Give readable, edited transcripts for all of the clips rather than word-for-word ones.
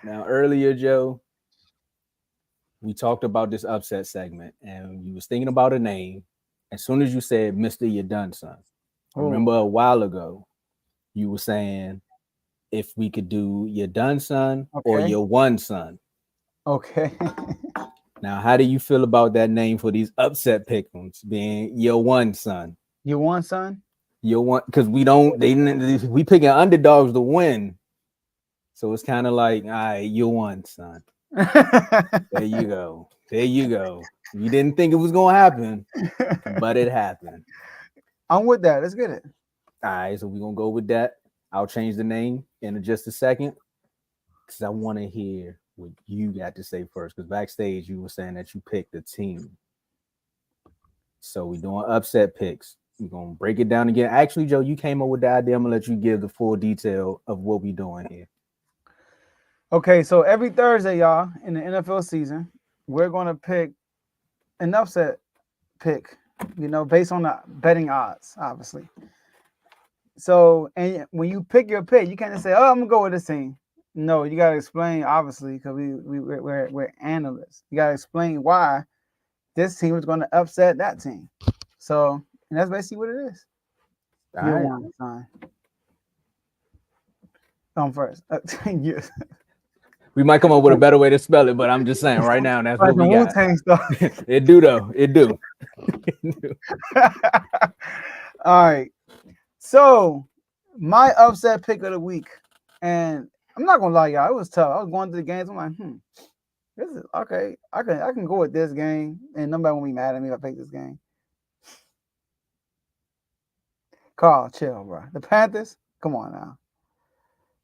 Now, earlier, Joe, we talked about this upset segment, and you was thinking about a name. As soon as you said "Mister, You Done Son," I remember a while ago you were saying if we could do "Your Done Son" or Okay. "Your One Son." Okay. Now, how do you feel about that name for these upset pickums being "Your One Son"? You won, son? Your one, because we picking underdogs to win, so it's kind of like, all right, you won, son. There you go. There you go. You didn't think it was gonna happen, but it happened. I'm with that. Let's get it. All right, so we're gonna go with that. I'll change the name in just a second because I want to hear what you got to say first. Because backstage you were saying that you picked a team, so we're doing upset picks. We're gonna break it down again. Actually, Joe, you came up with the idea. I'm gonna let you give the full detail of what we're doing here. Okay, so every Thursday, y'all, in the NFL season, we're going to pick an upset pick, based on the betting odds, obviously. So, and when you pick your pick, you can't just say, "Oh, I'm gonna go with this team." No, you gotta explain, obviously, because we're analysts. You gotta explain why this team is going to upset that team. So, and that's basically what it is. All You right. want sign. Come first. Yes. We might come up with a better way to spell it, but I'm just saying right now that's Like what the we Wu got. Tang stuff. It do though. It do. All right. So, my upset pick of the week, and I'm not gonna lie, y'all, it was tough. I was going through the games. I'm like, this is okay. I can go with this game, and nobody won't be mad at me if I pick this game. Carl, chill, bro. The Panthers, come on now.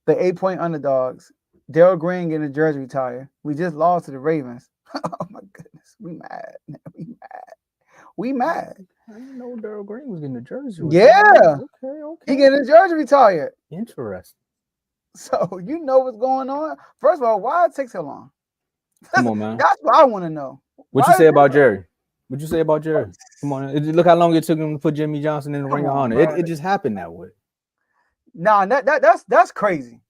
The 8-point underdogs. Daryl Green getting a jersey retire. We just lost to the Ravens. Oh my goodness, we mad. We mad. We mad. I didn't know Daryl Green was getting the jersey retired. Yeah, he Okay. getting his jersey retired. Interesting. So you know what's going on. First of all, why it take so long? Come on, man. That's what I want to know. What you Why say is it? about Jerry? What you say about Jerry? Come on. Look how long it took him to put Jimmy Johnson in the Come Ring of on, Honor. bro. It just happened that way. Nah, that's crazy.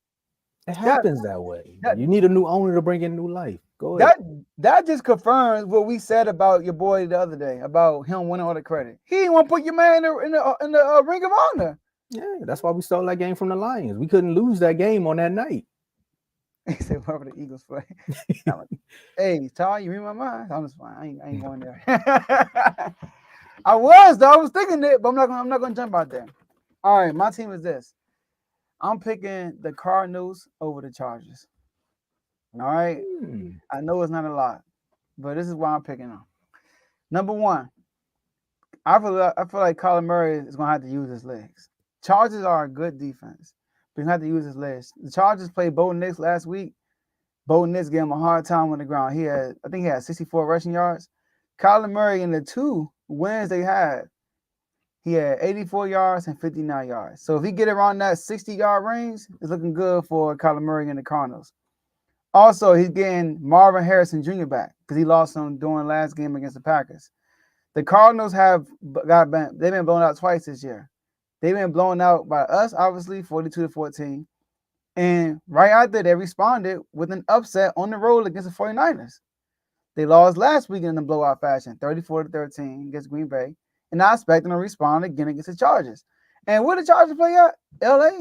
It That happens that way. that You need a new owner to bring in new life. Go ahead. that just confirms what we said about your boy the other day about him winning all the credit. He didn't want to put your man in the Ring of Honor. Yeah, that's why we stole that game from the Lions. We couldn't lose that game on that night. He said, "Wherever the Eagles play." Like, hey, Ty, you read my mind? I'm just fine. I ain't going there. I was thinking it, but I'm not gonna jump out there. All right, my team is this. I'm picking the Cardinals over the Chargers. All right. I know it's not a lot, but this is why I'm picking them. Number one, I feel like Kyler Murray is gonna have to use his legs. Chargers are a good defense, but he have to use his legs. The Chargers played Bo Nix last week. Bo Nix gave him a hard time on the ground. I think he had 64 rushing yards. Kyler Murray in the 2 wins they had, he had 84 yards and 59 yards. So if he get around that 60-yard range, it's looking good for Kyler Murray and the Cardinals. Also, he's getting Marvin Harrison Jr. back because he lost him during last game against the Packers. The Cardinals they've been blown out twice this year. They've been blown out by us, obviously, 42-14. And right after they responded with an upset on the road against the 49ers. They lost last week in a blowout fashion, 34-13 against Green Bay. And I expect them to respond again against the Chargers. And where the Chargers play at? LA.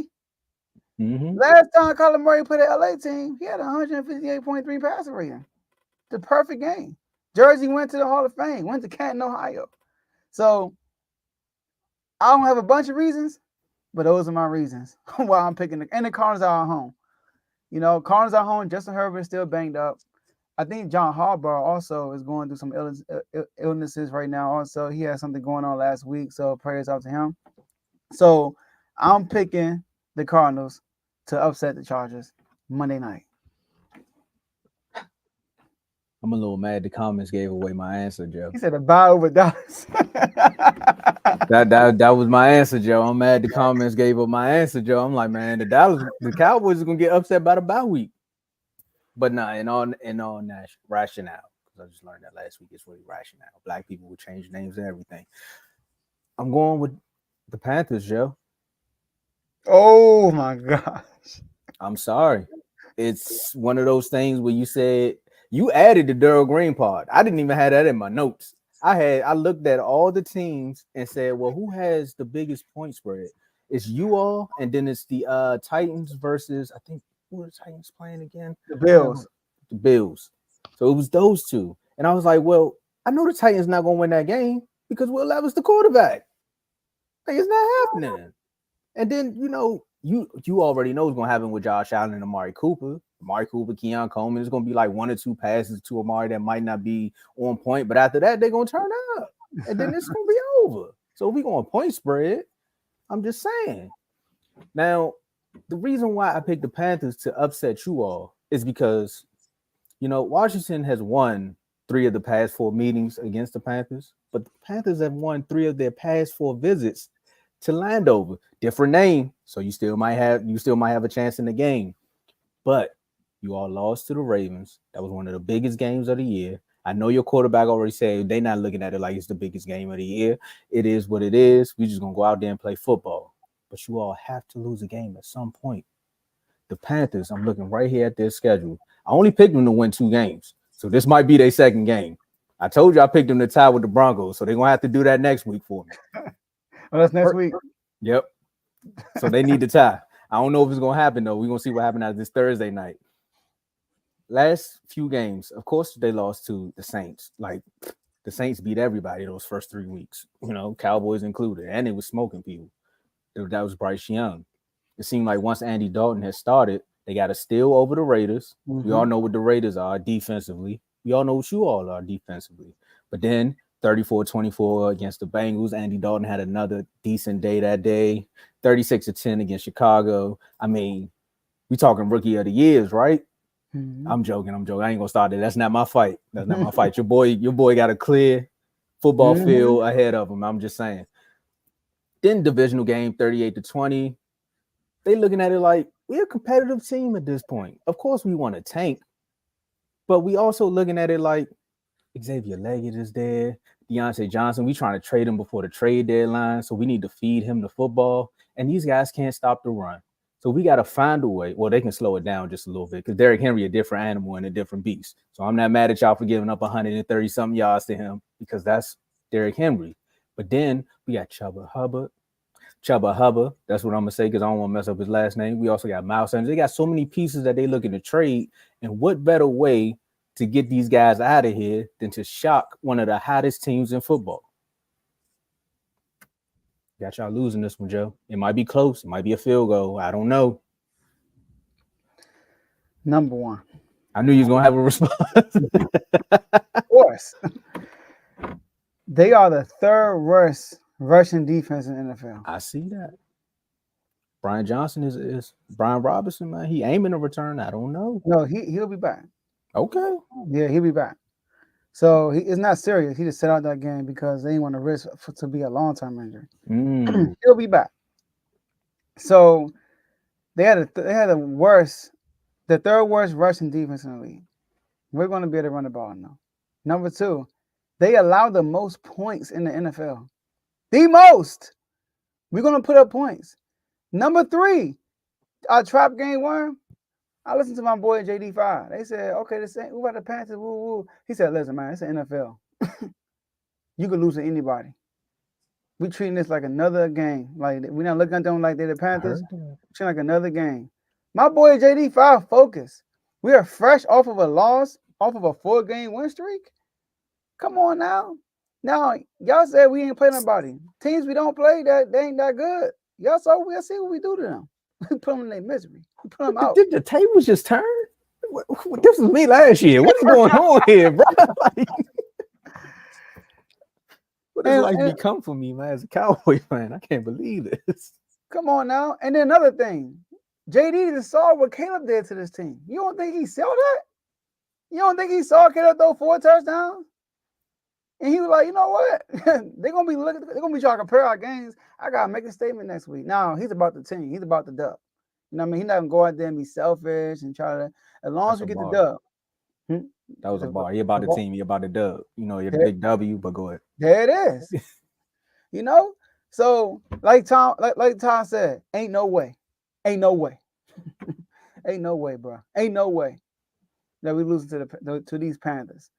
Last time Kyler Murray played an LA team, he had 158.3 passer rating. The perfect game. Jersey went to the Hall of Fame, went to Canton, Ohio. So I don't have a bunch of reasons, but those are my reasons why I'm picking and the Cardinals are at home. Cardinals are home. Justin Herbert is still banged up. I think John Harbaugh also is going through some illnesses right now. Also, he had something going on last week, so prayers out to him. So I'm picking the Cardinals to upset the Chargers Monday night. I'm a little mad the comments gave away my answer, Joe. He said a buy over Dallas. That was my answer, Joe. I'm mad the comments gave up my answer, Joe. I'm like, man, the Cowboys are gonna get upset by the bye week. But nah, in all rationale, because I just learned that last week, it's really rationale. Black people will change names and everything. I'm going with the Panthers, Joe. Oh my gosh. I'm sorry. It's one of those things where you said you added the Daryl Green part. I didn't even have that in my notes. I looked at all the teams and said, well, who has the biggest point spread? It's you all, and then it's the Titans versus I think who are the Titans playing again? The I forgot Bills. the Bills. So it was those two. And I was like, well, I know the Titans not gonna win that game because Will Levis the quarterback. Like, it's not happening. And then you already know what's gonna happen with Josh Allen and Amari Cooper. Amari Cooper, Keon Coleman. It's gonna be like one or two passes to Amari that might not be on point, but after that, they're gonna turn up. And then it's gonna be over. So if we going point spread, I'm just saying. Now, the reason why I picked the Panthers to upset you all is because Washington has won 3 of the past 4 meetings against the Panthers, but the Panthers have won 3 of their past 4 visits to Landover. Different name, so you still might have a chance in the game. But you all lost to the Ravens. That was one of the biggest games of the year. I know your quarterback already said they're not looking at it like it's the biggest game of the year. It is what it is. We're just gonna go out there and play football. But you all have to lose a game at some point. The Panthers, I'm looking right here at their schedule. I only picked them to win 2 games. So this might be their second game. I told you I picked them to tie with the Broncos, so they're gonna have to do that next week for me. Oh, that's next week. Yep. So they need to tie. I don't know if it's gonna happen though. We're gonna see what happens after this Thursday night. Last few games, of course, they lost to the Saints. Like the Saints beat everybody those first 3 weeks, Cowboys included, and they was smoking people. That was Bryce Young. It seemed like once Andy Dalton had started, they got a steal over the Raiders. We all know what the Raiders are defensively. We all know what you all are defensively. But then 34-24 against the Bengals. Andy Dalton had another decent day that day. 36-10 against Chicago. I mean, we talking rookie of the years, right? I'm joking. I ain't gonna start it. That's not my fight. That's not my fight. Your boy got a clear football field ahead of him. I'm just saying. Then divisional game, 38-20. They looking at it like we're a competitive team at this point. Of course, we want to tank, but we also looking at it like Xavier Leggett is there, Deontay Johnson. We trying to trade him before the trade deadline, so we need to feed him the football. And these guys can't stop the run, so we got to find a way. Well, they can slow it down just a little bit because Derrick Henry a different animal and a different beast. So I'm not mad at y'all for giving up 130 something yards to him because that's Derrick Henry. But then we got Chuba Hubbard. That's what I'm gonna say because I don't want to mess up his last name. We also got Miles Sanders. They got so many pieces that they looking to trade. And what better way to get these guys out of here than to shock one of the hottest teams in football? Got y'all losing this one, Joe. It might be close. It might be a field goal. I don't know. Number one. I knew you was gonna have a response. Of course. They are the 3rd worst rushing defense in the NFL. I see that. Brian Johnson is Brian Robinson, man. He aiming to return. I don't know. No, he'll be back. Okay. Yeah, he'll be back. So it's not serious. He just set out that game because they didn't want to risk to be a long-term injury. He'll be back. So they had the 3rd worst rushing defense in the league. We're going to be able to run the ball now. Number 2, they allow the most points in the NFL. The most. We're going to put up points. Number 3, our trap game 1. I listened to my boy JD5. They said, okay, who got the Panthers? Woo, woo. He said, listen, man, it's the NFL. You could lose to anybody. We treating this like another game. Like we're not looking at them like they're the Panthers. Treating like another game. My boy JD5 focus. We are fresh off of a loss, off of a 4-game win streak. Come on now. Now, y'all said we ain't play nobody. Teams we don't play, that they ain't that good. Y'all saw we'll see what we do to them. We put them in their misery. We put them out. Did the tables just turn? This was me last year. What's going on here, bro? Like, what does life become for me, man, as a Cowboy fan? I can't believe this. Come on now. And then another thing. JD just saw what Caleb did to this team. You don't think he saw that? You don't think he saw Caleb throw 4 touchdowns? And he was like, you know what? They're gonna be trying to compare our games. I gotta make a statement next week. Now he's about the team. He's about the dub. You know what I mean? He's not gonna go out there and be selfish and try to. As long as we get the dub. That was a bar. He about the team. He about the dub. You're the big W. But go ahead. There it is. So, like Tom said, ain't no way, ain't no way, ain't no way, bro, ain't no way that we losing to these Panthers.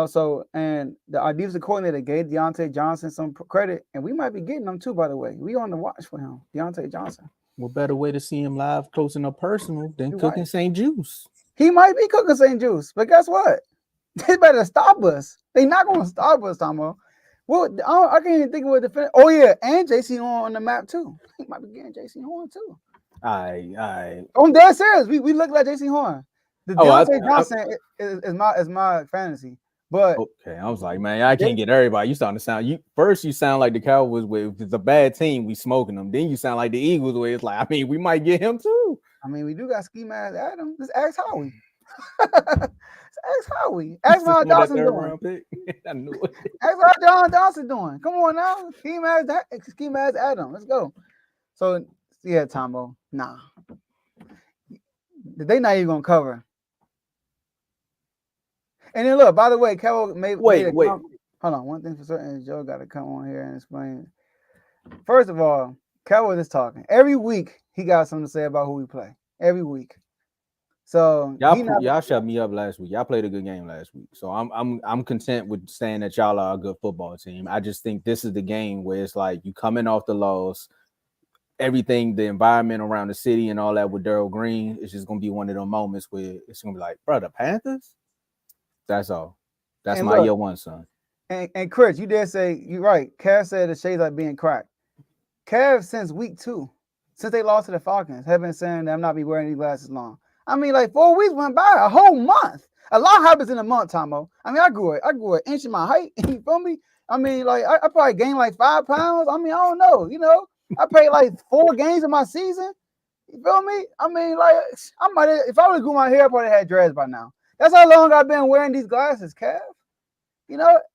So and our defensive coordinator gave Deontay Johnson some credit, and we might be getting him too. By the way, we on the watch for him, Deontay Johnson. What better way to see him live, close and up personal than You're cooking right. St. Juice? He might be cooking St. Juice, but guess what? They better stop us. They not gonna stop us, Tomo. Well, I can't even think of what defense. Oh yeah, and JC Horn on the map too. He might be getting JC Horn too. I. I'm dead serious. We look like JC Horn. The Deontay Johnson is my fantasy. But okay, I was like, man, I can't get everybody. You starting to sound you sound like the Cowboys where if it's a bad team, we smoking them. Then you sound like the Eagles where it's like, I mean, we might get him too. I mean, we do got ski mask Adam. Just ask Howie. Ask Howie. Ask how Johnson doing. I knew it. Ask how John Johnson doing. Come on now. Ski mask Adam. Let's go. So yeah, Tomo. Nah. They not even gonna cover. And then look, by the way, Kevin made wait. Hold on, one thing for certain is Joe got to come on here and explain. First of all, Kevin is talking every week. He got something to say about who we play every week. So y'all shut me up last week. Y'all played a good game last week, so I'm content with saying that y'all are a good football team. I just think this is the game where it's like you coming off the loss, everything, the environment around the city and all that with Darryl Green. It's just gonna be one of those moments where it's gonna be like, bro, the Panthers. That's all. That's my year one, son. And Chris, you did say you're right. Cav said the shades are being cracked. Cav since week 2, since they lost to the Falcons, have been saying that I'm not be wearing these glasses long. I mean, like 4 weeks went by, a whole month. A lot happens in a month, Tomo. I mean, I grew an inch in my height. You feel me? I mean, like I probably gained like 5 pounds. I mean, I don't know. I played like 4 games in my season. You feel me? I mean, like I might have, if I would have grew my hair, I probably had dreads by now. That's how long I've been wearing these glasses, Cav.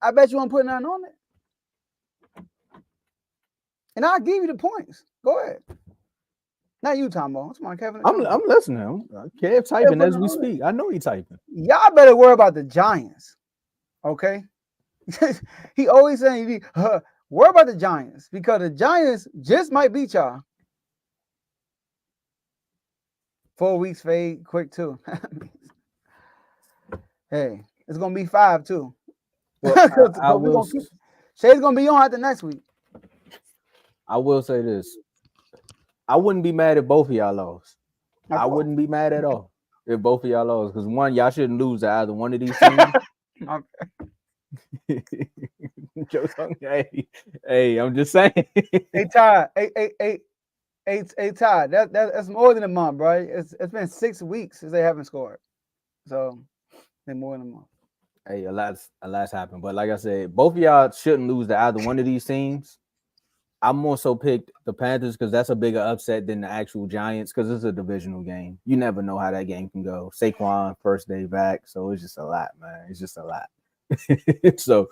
I bet you won't put nothing on it. And I'll give you the points. Go ahead. Not you, Tomo. That's my Kevin. I'm listening. Kev typing as we speak. I know he typing. Y'all better worry about the Giants. Okay? He always saying, worry about the Giants because the Giants just might beat y'all. 4 weeks fade quick too. Hey, it's gonna be 5 too. Well, Shay's gonna be on after next week. I will say this: I wouldn't be mad if both of y'all lost. I wouldn't be mad at all if both of y'all lost because one, y'all shouldn't lose to either one of these teams. Hey, I'm just saying. Hey, Todd. Hey, Todd. That's more than a month, bro. It's been 6 weeks since they haven't scored, so they're more than a month. Hey, a lot's happened, but like I said, both of y'all shouldn't lose to either one of these teams. I more so picked the Panthers because that's a bigger upset than the actual Giants because it's a divisional game. You never know how that game can go. Saquon first day back, so it's just a lot, man. It's just a lot. So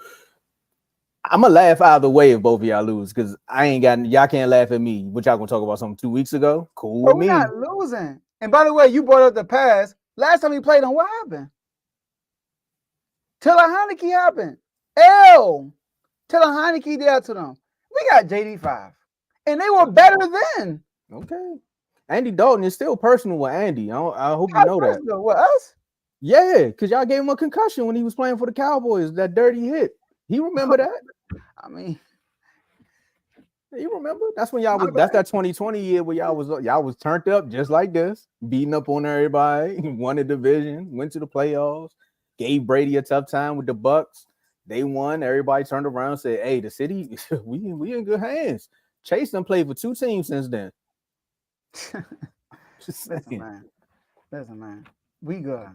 I'm gonna laugh either way if both of y'all lose because y'all can't laugh at me. What y'all gonna talk about something 2 weeks ago? Cool with me. We're not losing. And by the way, you brought up the pass. Last time we played on, what happened? Taylor Heineke happened. Taylor Heineke did that to them. We got JD5. And they were better then. Okay. Andy Dalton is still personal with Andy. I hope you know that. What, us? Yeah, because y'all gave him a concussion when he was playing for the Cowboys, that dirty hit. He remember that? I mean, you remember? That's when y'all was that's that 2020 year where y'all was turned up just like this, beating up on everybody, won the division, went to the playoffs, gave Brady a tough time with the Bucks. They won. Everybody turned around and said, hey, the city, we in good hands. Chase done played for 2 teams since then. Listen, man. We good.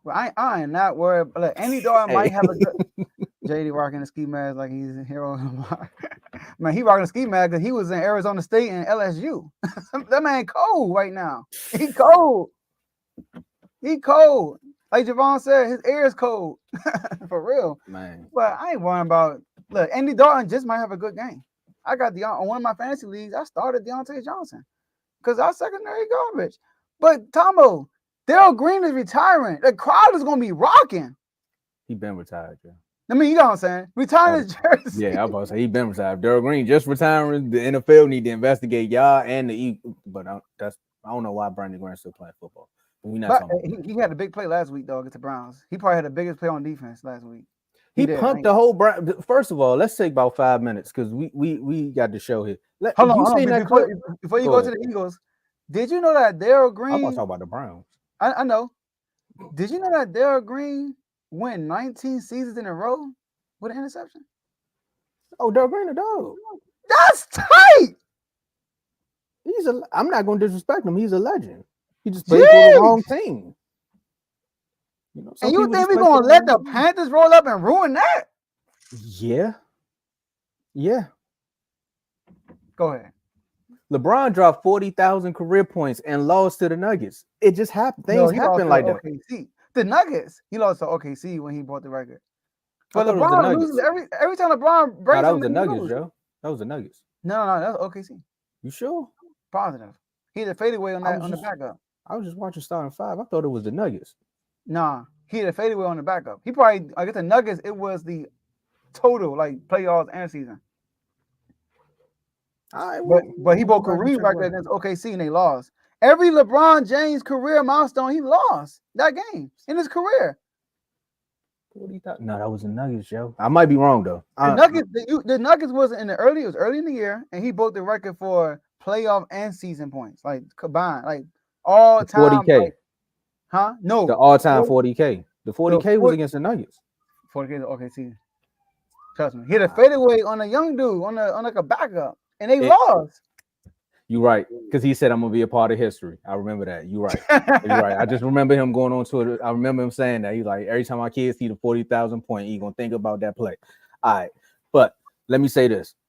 Well, I am not worried. Look, Andy Dalton might have a good JD rocking the ski mask like he's a hero. Man, he rocking the ski mask because he was in Arizona State and LSU. That man cold right now. He cold. Like Javon said, his air is cold. For real. Man. But I ain't worrying about. Look, Andy Dalton just might have a good game. I got on one of my fantasy leagues. I started Deontay Johnson because our secondary garbage. But Tomo, Darryl Green is retiring. The crowd is gonna be rocking. He been retired, yeah. I mean, you know what I'm saying? Retire his jersey. Yeah, I was about to say he been retired. Darryl Green just retiring. The NFL need to investigate y'all and the Eagles. But I don't know why Brandon Grant's still playing football. But we not But talking about he had a big play last week, though, against the Browns. He probably had the biggest play on defense last week. He pumped the whole Brown. First of all, let's take about 5 minutes because we got the show here. Hold on. Before you go to the Eagles, did you know that Darryl Green? I'm gonna talk about the Browns. I know. Did you know that Darryl Green went 19 seasons in a row with an interception? Oh, Darryl Green, a dog. That's tight. I'm not gonna disrespect him. He's a legend. He just played for the wrong team. You know, and you think we're gonna let the Panthers roll up and ruin that? Yeah. Go ahead. LeBron dropped 40,000 career points and lost to the Nuggets. It just happened. Things happen like that. OKC. The Nuggets, he lost to OKC when he brought the record. But LeBron loses every time LeBron breaks. That was the Nuggets, Joe. That was the Nuggets. No, that's OKC. You sure? Positive. He had a fadeaway on the backup. I was just watching starting five. I thought it was the Nuggets. Nah, he had a fadeaway on the backup. He probably, I guess the Nuggets, it was the total, like, playoffs and season. But he broke career record against OKC and they lost. Every LeBron James career milestone, he lost that game in his career. No, that was the Nuggets, Joe. I might be wrong though. The Nuggets wasn't in the early. It was early in the year, and he broke the record for playoff and season points, like combined, like all time. 40K. Like, huh? No, the all-time 40K. The 40K was against the Nuggets. 40K to OKC. Trust me, he had a fadeaway on a young dude on like a backup, and they lost. You're right, because he said I'm gonna be a part of history. I remember that. You're right. You're right. I just remember him going on Twitter. I remember him saying that he's like, every time my kids see the 40,000 point, he's gonna think about that play. All right, but let me say this: